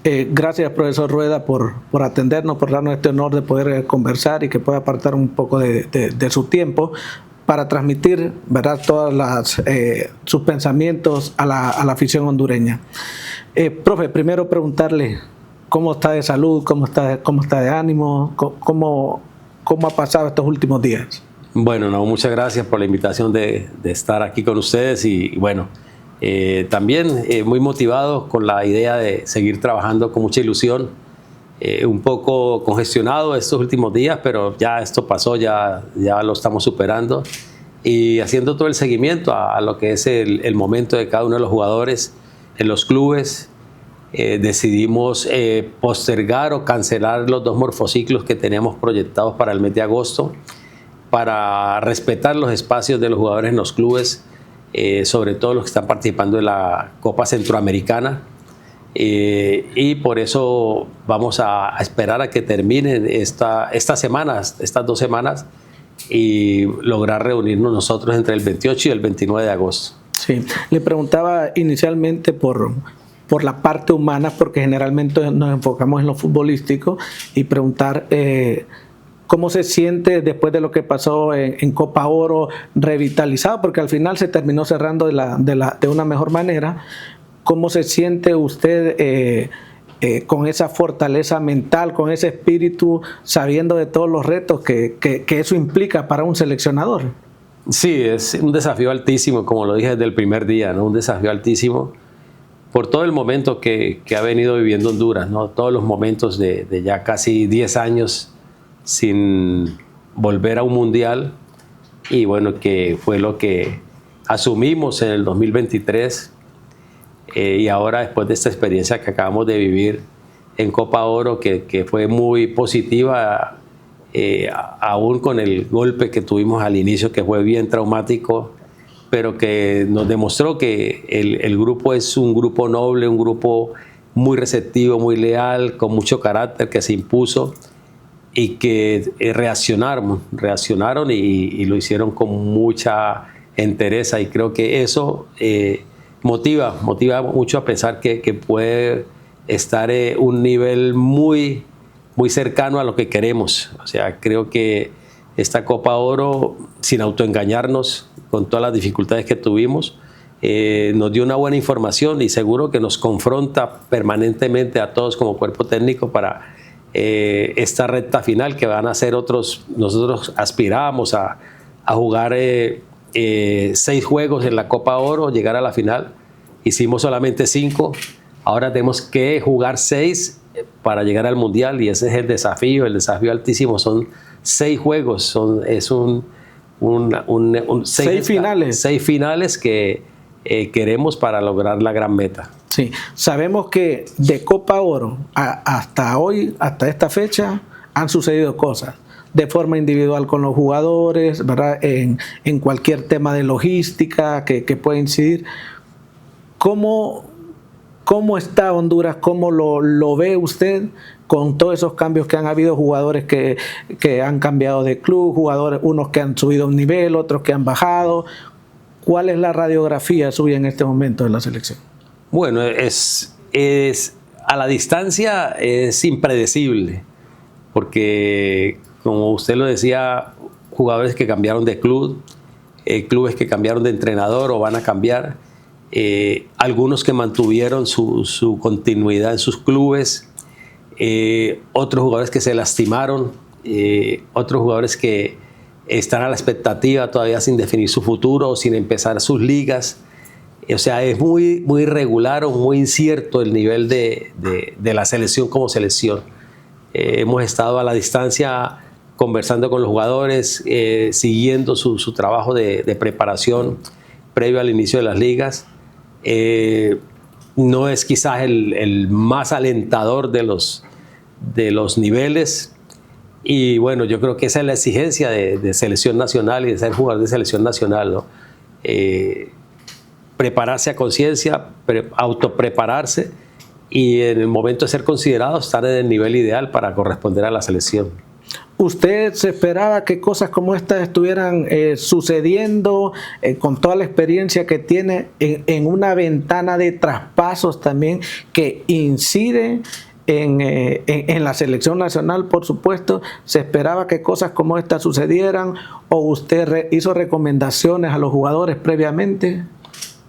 Gracias, profesor Rueda, por atendernos, por darnos este honor de poder conversar y que pueda apartar un poco de su tiempo para transmitir, ¿verdad?, todas sus pensamientos a la afición hondureña. Profe, primero preguntarle cómo está de salud, cómo está de ánimo, cómo ha pasado estos últimos días. Bueno, no, muchas gracias por la invitación de estar aquí con ustedes y bueno, también muy motivado con la idea de seguir trabajando con mucha ilusión. Un poco congestionado estos últimos días, pero ya esto pasó, ya lo estamos superando y haciendo todo el seguimiento a lo que es el momento de cada uno de los jugadores en los clubes. Decidimos postergar o cancelar los 2 morfociclos que teníamos proyectados para el mes de agosto para respetar los espacios de los jugadores en los clubes, sobre todo los que están participando en la Copa Centroamericana. Y por eso vamos a esperar a que terminen estas 2 semanas y lograr reunirnos nosotros entre el 28 y el 29 de agosto. Sí, le preguntaba inicialmente por la parte humana, porque generalmente nos enfocamos en lo futbolístico, y preguntar cómo se siente después de lo que pasó en Copa Oro, revitalizado, porque al final se terminó cerrando de una mejor manera. ¿Cómo se siente usted con esa fortaleza mental, con ese espíritu, sabiendo de todos los retos que eso implica para un seleccionador? Sí, es un desafío altísimo, como lo dije desde el primer día, ¿no? Un desafío altísimo por todo el momento que ha venido viviendo Honduras, ¿no? Todos los momentos de ya casi 10 años sin volver a un mundial, y bueno, que fue lo que asumimos en el 2023. Y ahora, después de esta experiencia que acabamos de vivir en Copa Oro, que fue muy positiva, aún con el golpe que tuvimos al inicio, que fue bien traumático, pero que nos demostró que el grupo es un grupo noble, un grupo muy receptivo, muy leal, con mucho carácter, que se impuso y que reaccionaron y lo hicieron con mucha entereza, y creo que eso motiva mucho a pensar que puede estar un nivel muy, muy cercano a lo que queremos. O sea, creo que esta Copa Oro, sin autoengañarnos, con todas las dificultades que tuvimos, nos dio una buena información, y seguro que nos confronta permanentemente a todos como cuerpo técnico para esta recta final que van a ser otros. Nosotros aspirábamos a jugar 6 juegos en la Copa Oro, llegar a la final. Hicimos solamente 5, ahora tenemos que jugar 6 para llegar al Mundial, y ese es el desafío altísimo. Son 6 juegos, es 6 finales. 6 finales que queremos para lograr la gran meta. Sí, sabemos que de Copa Oro hasta hoy, hasta esta fecha, han sucedido cosas de forma individual con los jugadores, ¿verdad?, en cualquier tema de logística que pueda incidir. ¿Cómo está Honduras? ¿Cómo lo ve usted con todos esos cambios que han habido? Jugadores que han cambiado de club, jugadores, unos que han subido un nivel, otros que han bajado. ¿Cuál es la radiografía suya en este momento de la selección? Bueno, a la distancia es impredecible, porque como usted lo decía, jugadores que cambiaron de club, clubes que cambiaron de entrenador o van a cambiar, algunos que mantuvieron su continuidad en sus clubes, otros jugadores que se lastimaron, otros jugadores que están a la expectativa todavía sin definir su futuro o sin empezar sus ligas. O sea, es muy, muy irregular o muy incierto el nivel de la selección como selección. Hemos estado a la distancia conversando con los jugadores, siguiendo su trabajo de preparación previo al inicio de las ligas. No es quizás el más alentador de los niveles, y bueno, yo creo que esa es la exigencia de selección nacional y de ser jugador de selección nacional, ¿no? Prepararse a conciencia, autoprepararse, y en el momento de ser considerado estar en el nivel ideal para corresponder a la selección. ¿Usted se esperaba que cosas como estas estuvieran sucediendo con toda la experiencia que tiene en una ventana de traspasos también que incide en la selección nacional, por supuesto? ¿Se esperaba que cosas como estas sucedieran o usted hizo recomendaciones a los jugadores previamente?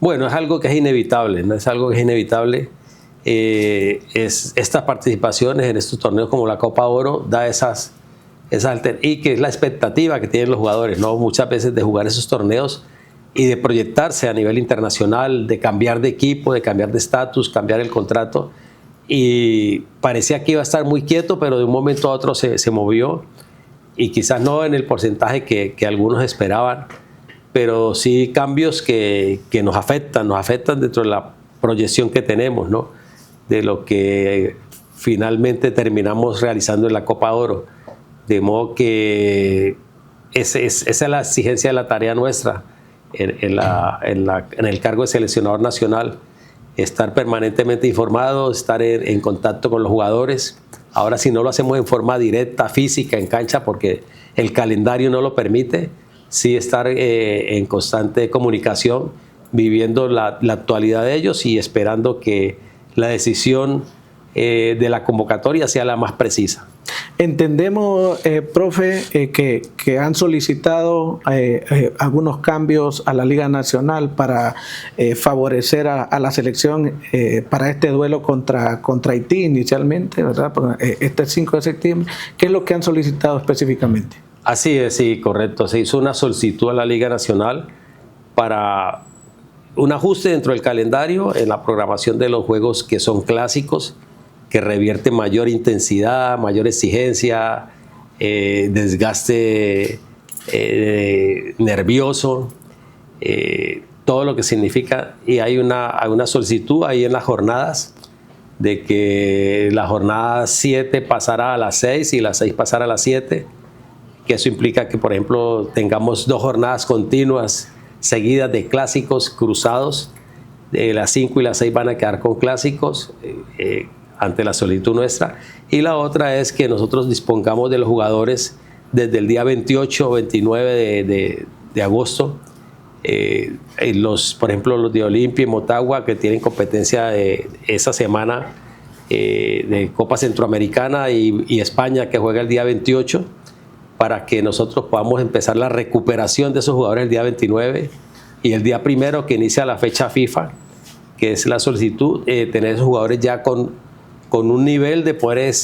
Bueno, es algo que es inevitable, ¿no? Es algo que es inevitable. Estas participaciones en estos torneos como la Copa Oro da y que es la expectativa que tienen los jugadores, ¿no? Muchas veces de jugar esos torneos y de proyectarse a nivel internacional, de cambiar de equipo, de cambiar de estatus, cambiar el contrato. Y parecía que iba a estar muy quieto, pero de un momento a otro se movió, y quizás no en el porcentaje que algunos esperaban, pero sí cambios que nos afectan dentro de la proyección que tenemos, ¿no? De lo que finalmente terminamos realizando en la Copa Oro. De modo que esa es la exigencia de la tarea nuestra en el cargo de seleccionador nacional: estar permanentemente informado, estar en contacto con los jugadores. Ahora, si no lo hacemos en forma directa, física, en cancha, porque el calendario no lo permite, sí estar en constante comunicación, viviendo la actualidad de ellos y esperando que la decisión de la convocatoria sea la más precisa. Entendemos, profe, que han solicitado algunos cambios a la Liga Nacional para favorecer a la selección para este duelo contra Haití inicialmente, ¿verdad? Este 5 de septiembre. ¿Qué es lo que han solicitado específicamente? Así es, sí, correcto. Se hizo una solicitud a la Liga Nacional para un ajuste dentro del calendario en la programación de los juegos que son clásicos, que revierte mayor intensidad, mayor exigencia, desgaste nervioso, todo lo que significa. Y hay una solicitud ahí en las jornadas de que la jornada 7 pasara a las 6 y la 6 pasara a las 7, que eso implica que, por ejemplo, tengamos 2 jornadas continuas seguidas de clásicos cruzados. Las 5 y las 6 van a quedar con clásicos, ante la solicitud nuestra. Y la otra es que nosotros dispongamos de los jugadores desde el día 28 o 29 de agosto. Por ejemplo, los de Olimpia y Motagua, que tienen competencia esa semana de Copa Centroamericana, y España, que juega el día 28, para que nosotros podamos empezar la recuperación de esos jugadores el día 29, y el día 1 que inicia la fecha FIFA, que es la solicitud, tener esos jugadores ya con un nivel de poder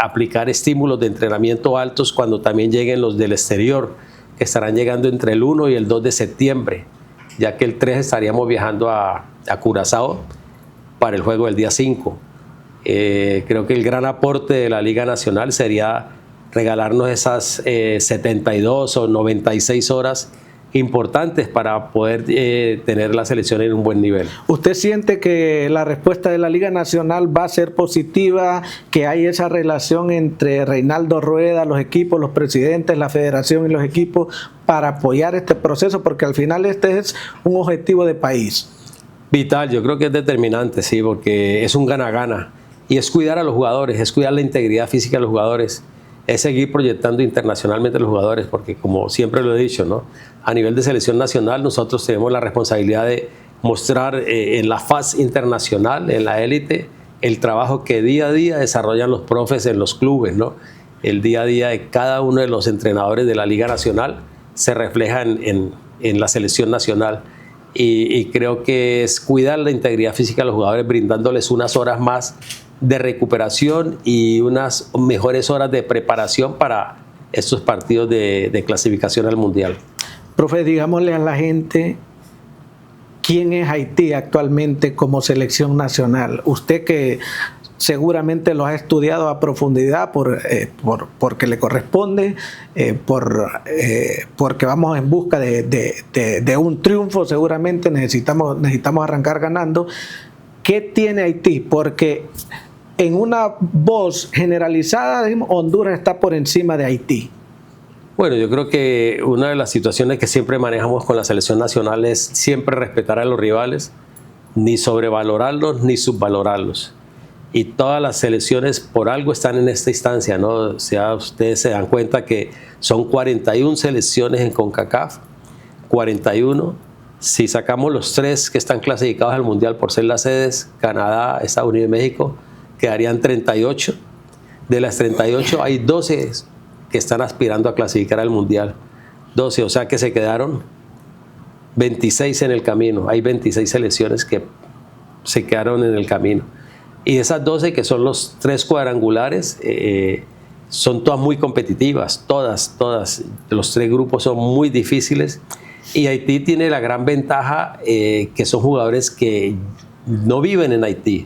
aplicar estímulos de entrenamiento altos cuando también lleguen los del exterior, que estarán llegando entre el 1 y el 2 de septiembre, ya que el 3 estaríamos viajando a Curazao para el juego del día 5. Creo que el gran aporte de la Liga Nacional sería regalarnos esas 72 o 96 horas importantes para poder tener la selección en un buen nivel. ¿Usted siente que la respuesta de la Liga Nacional va a ser positiva, que hay esa relación entre Reinaldo Rueda, los equipos, los presidentes, la federación y los equipos para apoyar este proceso? Porque al final este es un objetivo de país. Vital, yo creo que es determinante, sí, porque es un gana-gana. Y es cuidar a los jugadores, es cuidar la integridad física de los jugadores, es seguir proyectando internacionalmente a los jugadores, porque, como siempre lo he dicho, ¿no?, a nivel de selección nacional nosotros tenemos la responsabilidad de mostrar en la faz internacional, en la élite, el trabajo que día a día desarrollan los profes en los clubes, ¿no? El día a día de cada uno de los entrenadores de la Liga Nacional se refleja en la selección nacional. Y creo que es cuidar la integridad física de los jugadores, brindándoles unas horas más de recuperación y unas mejores horas de preparación para estos partidos de clasificación al Mundial. Profe, digámosle a la gente quién es Haití actualmente como selección nacional. Usted, que seguramente lo ha estudiado a profundidad porque le corresponde, porque vamos en busca de un triunfo, seguramente necesitamos arrancar ganando. ¿Qué tiene Haití? Porque en una voz generalizada, Honduras está por encima de Haití. Bueno, yo creo que una de las situaciones que siempre manejamos con la selección nacional es siempre respetar a los rivales, ni sobrevalorarlos ni subvalorarlos. y todas las selecciones por algo están en esta instancia, ¿no? O sea, ustedes se dan cuenta que son 41 selecciones en CONCACAF, 41. Si sacamos los 3 que están clasificados al Mundial por ser las sedes, Canadá, Estados Unidos y México, quedarían 38. De las 38 hay 12 que están aspirando a clasificar al Mundial. 12, o sea que se quedaron 26 en el camino. Hay 26 selecciones que se quedaron en el camino. Y esas 12, que son los 3 cuadrangulares, son todas muy competitivas, todas. Los 3 grupos son muy difíciles. Y Haití tiene la gran ventaja que son jugadores que no viven en Haití,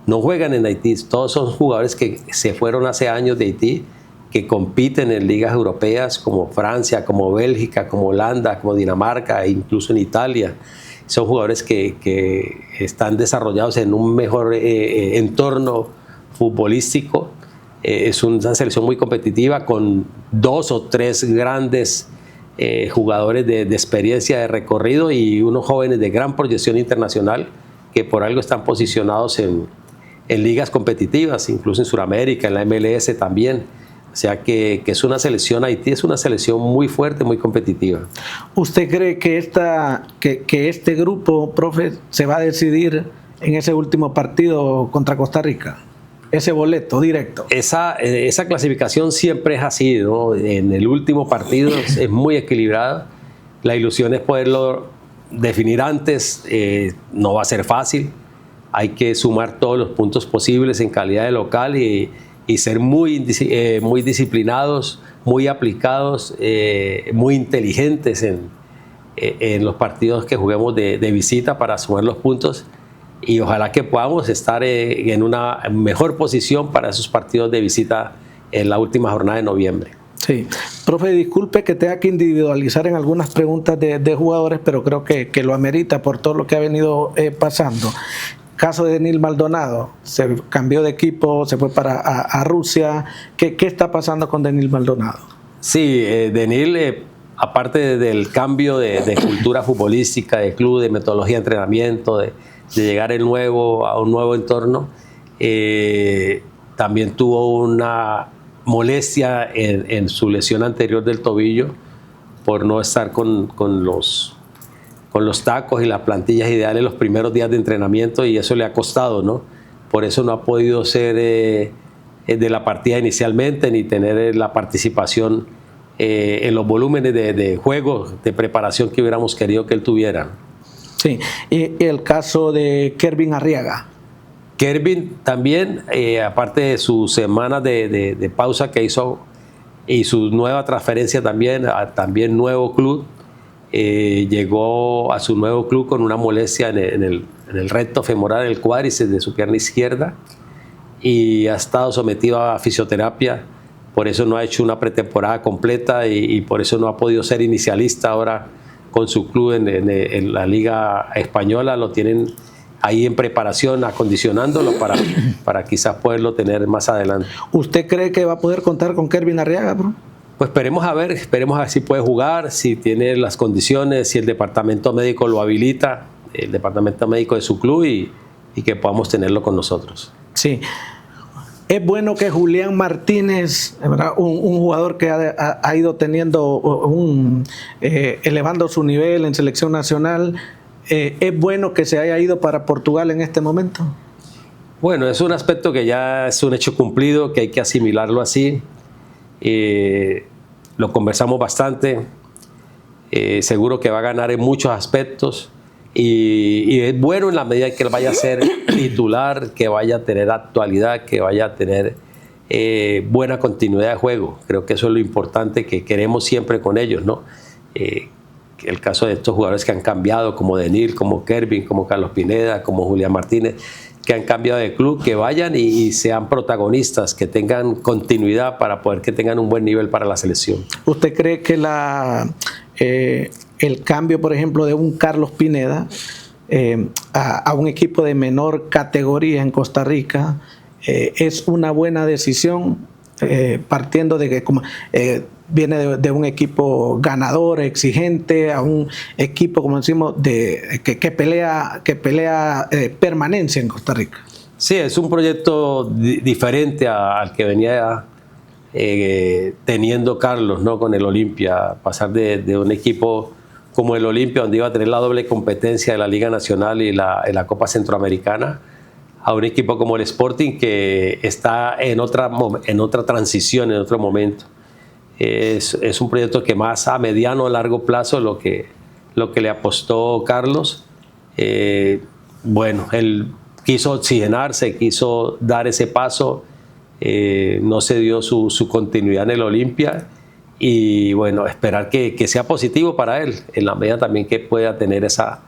no juegan en Haití. Todos son jugadores que se fueron hace años de Haití, que compiten en ligas europeas como Francia, como Bélgica, como Holanda, como Dinamarca e incluso en Italia. Son jugadores que están desarrollados en un mejor entorno futbolístico. Es una selección muy competitiva con 2 o 3 grandes jugadores de experiencia, de recorrido, y unos jóvenes de gran proyección internacional que por algo están posicionados en ligas competitivas, incluso en Sudamérica, en la MLS también. O sea que es una selección, Haití es una selección muy fuerte, muy competitiva. ¿Usted cree que este grupo, profe, se va a decidir en ese último partido contra Costa Rica? Ese boleto directo. Esa clasificación siempre es así, ¿no? En el último partido es muy equilibrada. La ilusión es poderlo definir antes. No va a ser fácil. Hay que sumar todos los puntos posibles en calidad de local y ser muy disciplinados, muy aplicados, muy inteligentes en los partidos que juguemos de visita para sumar los puntos. Y ojalá que podamos estar en una mejor posición para esos partidos de visita en la última jornada de noviembre. Sí. Profe, disculpe que tenga que individualizar en algunas preguntas de jugadores, pero creo que lo amerita por todo lo que ha venido pasando. Caso de Denil Maldonado, se cambió de equipo, se fue a Rusia. ¿Qué está pasando con Denil Maldonado? Sí, Denil, aparte del cambio de cultura futbolística, de club, de metodología de entrenamiento, de llegar a un nuevo entorno, también tuvo una molestia en su lesión anterior del tobillo por no estar con los tacos y las plantillas ideales los primeros días de entrenamiento, y eso le ha costado, ¿no? Por eso no ha podido ser de la partida inicialmente ni tener la participación en los volúmenes de juego, de preparación que hubiéramos querido que él tuviera. Sí, y el caso de Kervin Arriaga. Kervin también, aparte de su semana de pausa que hizo y su nueva transferencia también nuevo club, llegó a su nuevo club con una molestia en el recto femoral, el cuádriceps de su pierna izquierda, y ha estado sometido a fisioterapia. Por eso no ha hecho una pretemporada completa y por eso no ha podido ser inicialista ahora con su club en la Liga Española. Lo tienen ahí en preparación, acondicionándolo para quizás poderlo tener más adelante. ¿Usted cree que va a poder contar con Kervin Arriaga, bro? Pues esperemos a ver si puede jugar, si tiene las condiciones, si el departamento médico lo habilita, el departamento médico de su club, y que podamos tenerlo con nosotros. Sí. Es bueno que Julián Martínez, ¿verdad? Un jugador que ha ido teniendo elevando su nivel en selección nacional, es bueno que se haya ido para Portugal en este momento. Bueno, es un aspecto que ya es un hecho cumplido, que hay que asimilarlo así. Lo conversamos bastante. Seguro que va a ganar en muchos aspectos. Y es bueno en la medida que él vaya a ser titular, que vaya a tener actualidad, que vaya a tener buena continuidad de juego. Creo que eso es lo importante que queremos siempre con ellos, ¿no? El caso de estos jugadores que han cambiado, como Denil, como Kervin, como Carlos Pineda, como Julián Martínez, que han cambiado de club, que vayan y sean protagonistas, que tengan continuidad para poder que tengan un buen nivel para la selección. ¿Usted cree que el cambio, por ejemplo, de un Carlos Pineda a un equipo de menor categoría en Costa Rica es una buena decisión, partiendo de que viene de un equipo ganador, exigente, a un equipo, como decimos, que pelea permanencia en Costa Rica? Sí, es un proyecto diferente al que venía teniendo Carlos, ¿no? Con el Olimpia, pasar de un equipo como el Olimpia, donde iba a tener la doble competencia de la Liga Nacional y la Copa Centroamericana, a un equipo como el Sporting, que está en otra transición, en otro momento. Es un proyecto que más a mediano o largo plazo lo que le apostó Carlos. Bueno, él quiso oxigenarse, quiso dar ese paso, no se dio su continuidad en el Olimpia, y bueno, esperar que sea positivo para él, en la medida también que pueda tener esa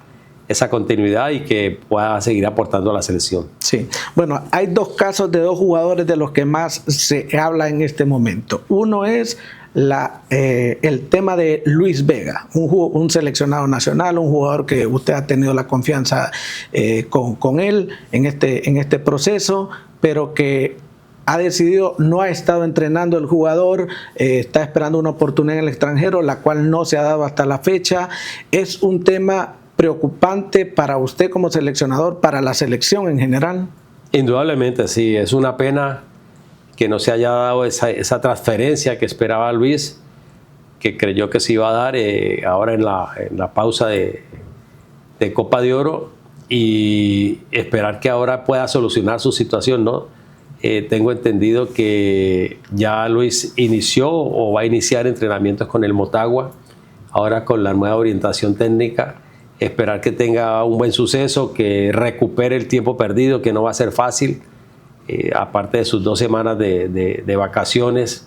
continuidad y que pueda seguir aportando a la selección. Sí, bueno, hay dos casos de dos jugadores de los que más se habla en este momento. Uno es el tema de Luis Vega, un seleccionado nacional, un jugador que usted ha tenido la confianza con él en este proceso, pero que ha decidido, no ha estado entrenando el jugador, está esperando una oportunidad en el extranjero, la cual no se ha dado hasta la fecha. Es un tema preocupante para usted como seleccionador, para la selección en general. Indudablemente, sí, es una pena que no se haya dado esa transferencia que esperaba Luis, que creyó que se iba a dar ahora en la pausa de Copa de Oro, y esperar que ahora pueda solucionar su situación, ¿no? Tengo entendido que ya Luis inició o va a iniciar entrenamientos con el Motagua, ahora con la nueva orientación técnica. Esperar que tenga un buen suceso, que recupere el tiempo perdido, que no va a ser fácil, aparte de sus 2 semanas de vacaciones.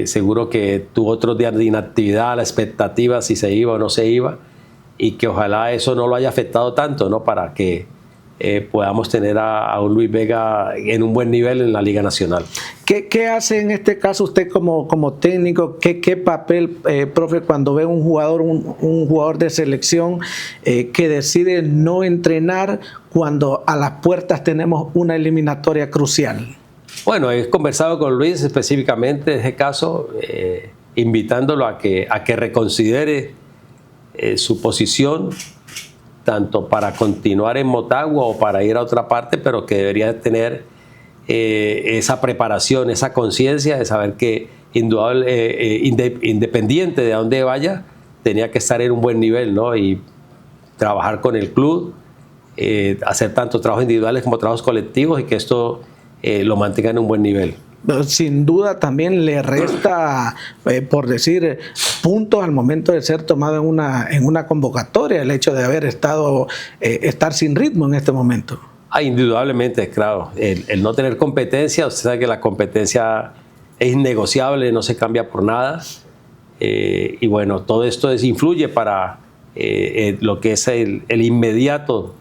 Seguro que tuvo otros días de inactividad, la expectativa si se iba o no se iba, y que ojalá eso no lo haya afectado tanto, ¿no? Para que podamos tener a un Luis Vega en un buen nivel en la Liga Nacional. ¿Qué hace en este caso usted como técnico? ¿Qué papel, profe, cuando ve un jugador de selección que decide no entrenar cuando a las puertas tenemos una eliminatoria crucial? Bueno, he conversado con Luis específicamente en ese caso, invitándolo a que reconsidere su posición, tanto para continuar en Motagua o para ir a otra parte, pero que debería tener esa preparación, esa conciencia de saber que independiente de a dónde vaya, tenía que estar en un buen nivel, ¿no? Y trabajar con el club, hacer tanto trabajos individuales como trabajos colectivos, y que esto lo mantenga en un buen nivel. Sin duda también le resta, por decir, puntos al momento de ser tomado en una convocatoria, el hecho de haber estar sin ritmo en este momento. Indudablemente, claro. El no tener competencia, usted sabe que la competencia es innegociable, no se cambia por nada. Y bueno, todo esto influye para lo que es el inmediato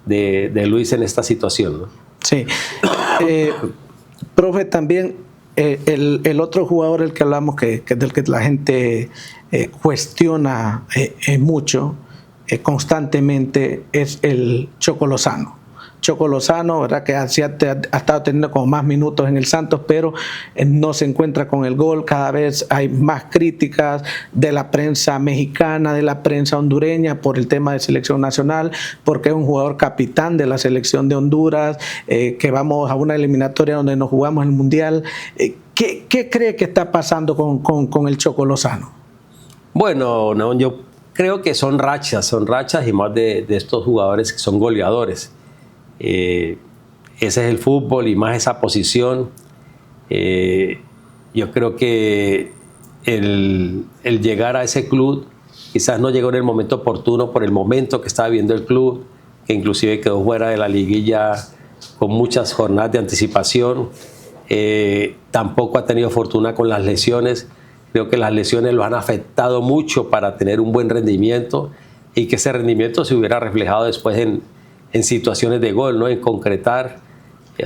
de Luis en esta situación, ¿no? Sí. Profe, también el otro jugador del que hablamos, del que la gente cuestiona mucho, constantemente, es el Choco Lozano. Choco Lozano, ¿verdad? Que ha estado teniendo como más minutos en el Santos, pero no se encuentra con el gol. Cada vez hay más críticas de la prensa mexicana, de la prensa hondureña, por el tema de selección nacional, porque es un jugador capitán de la selección de Honduras, que vamos a una eliminatoria donde nos jugamos el Mundial. ¿Qué cree que está pasando con el Choco Lozano? Bueno, no, yo creo que son rachas y más de estos jugadores que son goleadores. Ese es el fútbol, y más esa posición. Yo creo que el llegar a ese club quizás no llegó en el momento oportuno, por el momento que estaba viviendo el club, que inclusive quedó fuera de la liguilla con muchas jornadas de anticipación. Tampoco ha tenido fortuna con las lesiones. Creo que las lesiones lo han afectado mucho para tener un buen rendimiento, y que ese rendimiento se hubiera reflejado después en situaciones de gol, ¿no? En concretar.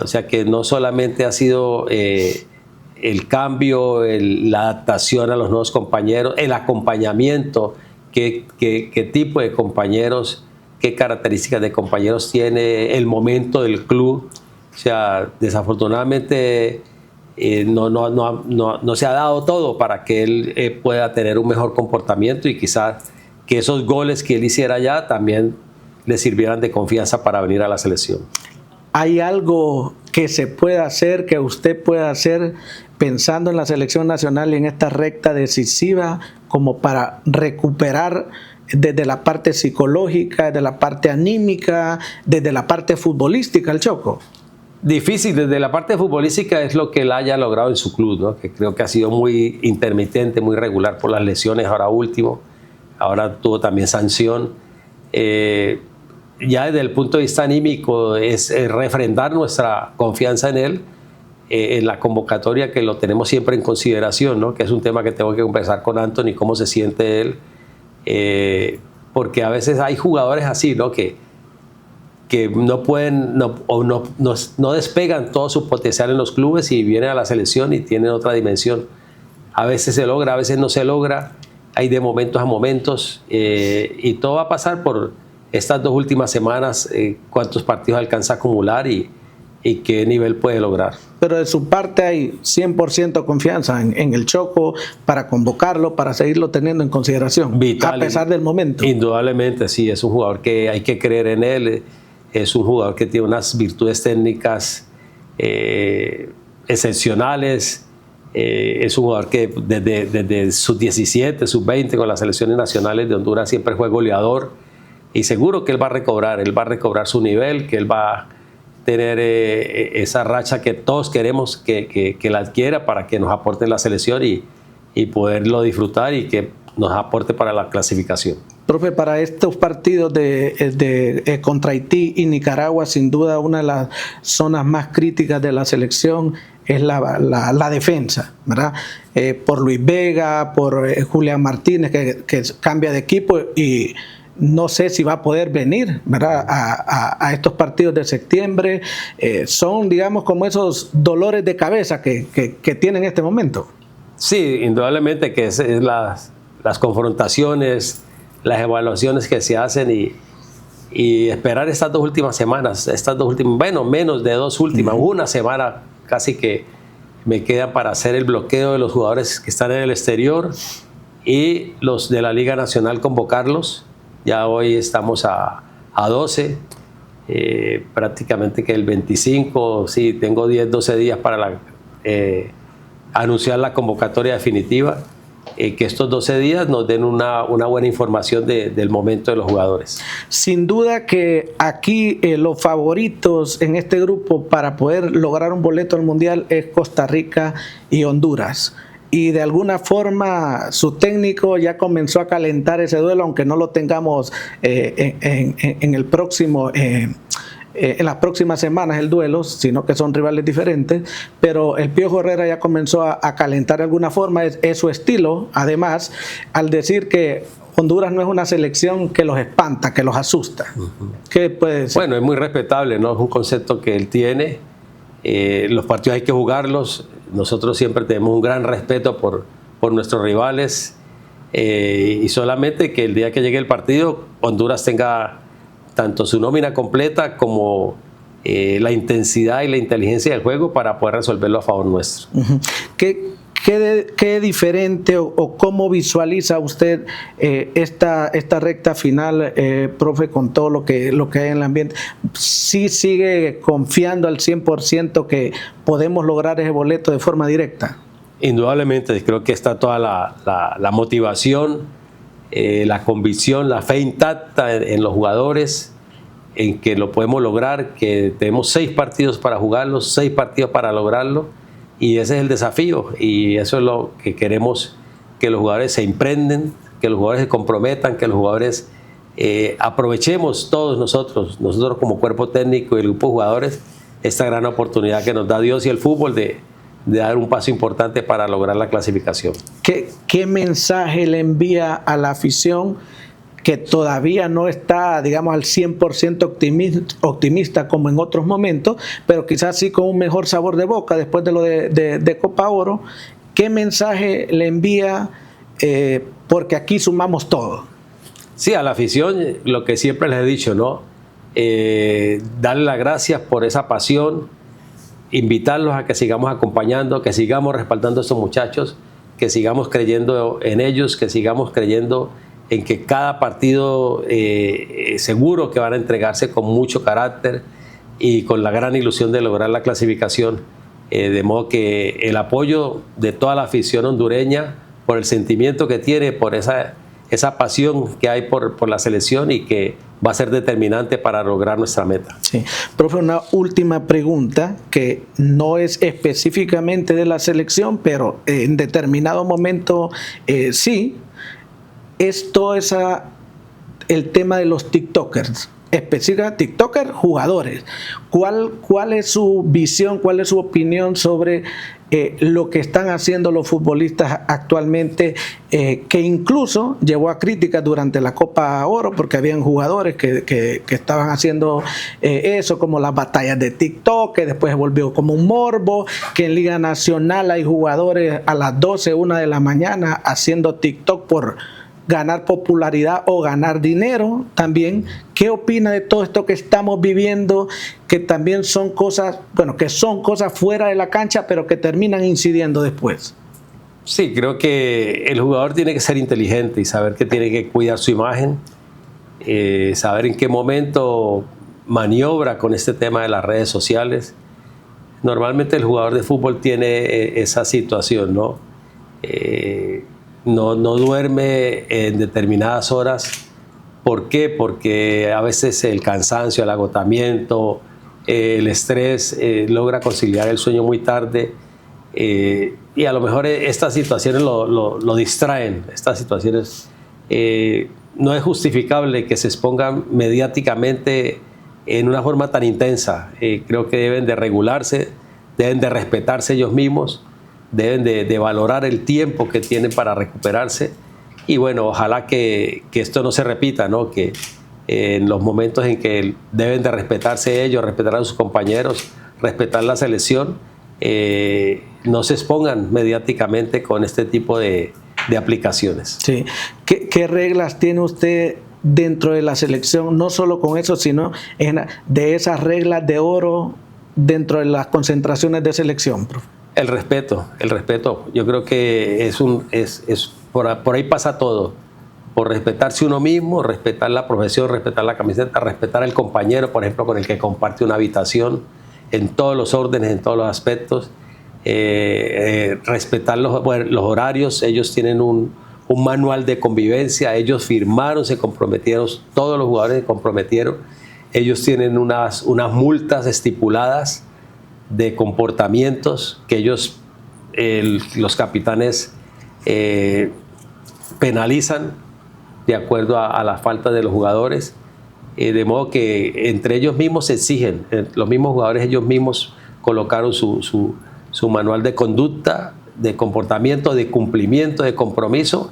O sea que no solamente ha sido el cambio, la adaptación a los nuevos compañeros, el acompañamiento, qué tipo de compañeros, qué características de compañeros tiene, el momento del club. O sea, desafortunadamente no se ha dado todo para que él pueda tener un mejor comportamiento, y quizás que esos goles que él hiciera allá también le sirvieran de confianza para venir a la selección. ¿hay algo que se pueda hacer, que usted pueda hacer pensando en la selección nacional y en esta recta decisiva como para recuperar desde la parte psicológica, desde la parte anímica, desde la parte futbolística el Choco? Difícil, desde la parte futbolística es lo que él haya logrado en su club, ¿no? Que creo que ha sido muy intermitente, muy regular por las lesiones ahora último, ahora tuvo también sanción. Ya desde el punto de vista anímico es refrendar nuestra confianza en él, en la convocatoria, que lo tenemos siempre en consideración, ¿no? Que es un tema que tengo que conversar con Anthony, cómo se siente él, porque a veces hay jugadores así, ¿no? Que no pueden no despegan todo su potencial en los clubes y vienen a la selección y tienen otra dimensión. A veces se logra, a veces no se logra, hay de momentos a momentos, y todo va a pasar por estas 2 últimas semanas, cuántos partidos alcanza a acumular y qué nivel puede lograr. Pero de su parte hay 100% confianza en el Choco para convocarlo, para seguirlo teniendo en consideración, vital, a pesar del momento. Indudablemente, sí, es un jugador que hay que creer en él, es un jugador que tiene unas virtudes técnicas excepcionales, es un jugador que desde sus 17, sus 20 con las selecciones nacionales de Honduras siempre fue goleador, y seguro que él va a recobrar su nivel, que él va a tener esa racha que todos queremos que la adquiera para que nos aporte en la selección y poderlo disfrutar y que nos aporte para la clasificación. Profe, para estos partidos contra Haití y Nicaragua, sin duda una de las zonas más críticas de la selección es la defensa, ¿verdad? Por Luis Vega, por Julián Martínez, que cambia de equipo, y no sé si va a poder venir, ¿verdad?, a estos partidos de septiembre. Son, digamos, como esos dolores de cabeza que tiene en este momento. Sí, indudablemente que es las confrontaciones, las evaluaciones que se hacen y esperar estas 2 últimas semanas, bueno, menos de 2 últimas, una semana casi que me queda para hacer el bloqueo de los jugadores que están en el exterior y los de la Liga Nacional, convocarlos. Ya hoy estamos a 12, prácticamente que el 25, sí, tengo 10, 12 días para anunciar la convocatoria definitiva, que estos 12 días nos den una buena información del momento de los jugadores. Sin duda que aquí los favoritos en este grupo para poder lograr un boleto al Mundial es Costa Rica y Honduras. Y de alguna forma su técnico ya comenzó a calentar ese duelo, aunque no lo tengamos en el próximo, en las próximas semanas el duelo, sino que son rivales diferentes, pero el Piojo Herrera ya comenzó a calentar de alguna forma, es su estilo, además, al decir que Honduras no es una selección que los espanta, que los asusta. ¿Qué puede decir? Bueno, es muy respetable, ¿no? Es un concepto que él tiene. Los partidos hay que jugarlos. Nosotros siempre tenemos un gran respeto por nuestros rivales, y solamente que el día que llegue el partido Honduras tenga tanto su nómina completa como la intensidad y la inteligencia del juego para poder resolverlo a favor nuestro. ¿Qué diferente o cómo visualiza usted esta recta final, profe, con todo lo que hay en el ambiente? ¿Sí sigue confiando al 100% que podemos lograr ese boleto de forma directa? Indudablemente, creo que está toda la motivación, la convicción, la fe intacta en los jugadores, en que lo podemos lograr, que tenemos 6 partidos para jugarlos, 6 partidos para lograrlo. Y ese es el desafío, y eso es lo que queremos, que los jugadores se imprenden, que los jugadores se comprometan, que los jugadores aprovechemos todos nosotros como cuerpo técnico y el grupo de jugadores, esta gran oportunidad que nos da Dios y el fútbol de dar un paso importante para lograr la clasificación. ¿Qué mensaje le envía a la afición que todavía no está, digamos, al 100% optimista como en otros momentos, pero quizás sí con un mejor sabor de boca después de lo de Copa Oro? ¿Qué mensaje le envía? Porque aquí sumamos todo. Sí, a la afición, lo que siempre les he dicho, ¿no? Darle las gracias por esa pasión, invitarlos a que sigamos acompañando, que sigamos respaldando a estos muchachos, que sigamos creyendo en ellos, que sigamos creyendo en que cada partido seguro que van a entregarse con mucho carácter, y con la gran ilusión de lograr la clasificación. De modo que el apoyo de toda la afición hondureña por el sentimiento que tiene, por esa pasión que hay por la selección y que va a ser determinante para lograr nuestra meta. Sí. Profe, una última pregunta que no es específicamente de la selección, pero en determinado momento sí, es todo el tema de los TikTokers. Específica TikToker, jugadores. ¿Cuál es su visión, cuál es su opinión sobre lo que están haciendo los futbolistas actualmente, que incluso llevó a críticas durante la Copa Oro, porque habían jugadores que estaban haciendo eso, como las batallas de TikTok, que después se volvió como un morbo, que en Liga Nacional hay jugadores a las 12, 1 de la mañana haciendo TikTok por ganar popularidad o ganar dinero también. ¿Qué opina de todo esto que estamos viviendo, que también son cosas, bueno, que son cosas fuera de la cancha, pero que terminan incidiendo después? Sí, creo que el jugador tiene que ser inteligente y saber que tiene que cuidar su imagen, saber en qué momento maniobra con este tema de las redes sociales. Normalmente el jugador de fútbol tiene esa situación, ¿no? No duerme en determinadas horas. ¿Por qué? Porque a veces el cansancio, el agotamiento, el estrés logra conciliar el sueño muy tarde, y a lo mejor estas situaciones lo distraen. Estas situaciones no es justificable que se expongan mediáticamente en una forma tan intensa. Creo que deben de regularse, deben de respetarse ellos mismos, deben de valorar el tiempo que tienen para recuperarse, y bueno, ojalá que esto no se repita, ¿no? Que en los momentos en que deben de respetarse ellos, respetar a sus compañeros, respetar la selección, no se expongan mediáticamente con este tipo de aplicaciones. Sí. ¿Qué reglas tiene usted dentro de la selección, no solo con eso, sino de esas reglas de oro dentro de las concentraciones de selección, profe? El respeto. Yo creo que por ahí pasa todo. Por respetarse uno mismo, respetar la profesión, respetar la camiseta, respetar al compañero, por ejemplo, con el que comparte una habitación, en todos los órdenes, en todos los aspectos. Respetar los horarios. Ellos tienen un manual de convivencia. Ellos firmaron, se comprometieron, todos los jugadores se comprometieron. Ellos tienen unas multas estipuladas de comportamientos que ellos, los capitanes, penalizan de acuerdo a la falta de los jugadores, de modo que entre ellos mismos se exigen. Los mismos jugadores, ellos mismos colocaron su manual de conducta, de comportamiento, de cumplimiento, de compromiso,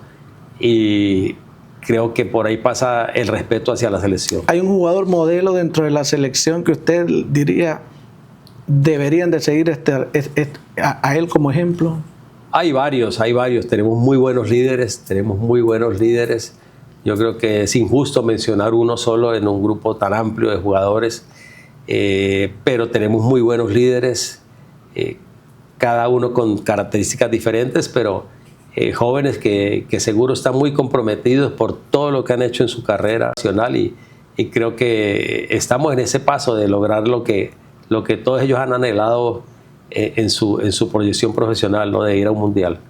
y creo que por ahí pasa el respeto hacia la selección. ¿Hay un jugador modelo dentro de la selección que usted diría deberían de seguir a él como ejemplo? Hay varios. Tenemos muy buenos líderes. Yo creo que es injusto mencionar uno solo en un grupo tan amplio de jugadores, pero tenemos muy buenos líderes, cada uno con características diferentes, pero jóvenes que seguro están muy comprometidos por todo lo que han hecho en su carrera nacional, y creo que estamos en ese paso de lograr lo que todos ellos han anhelado en su proyección profesional, ¿no? De ir a un mundial.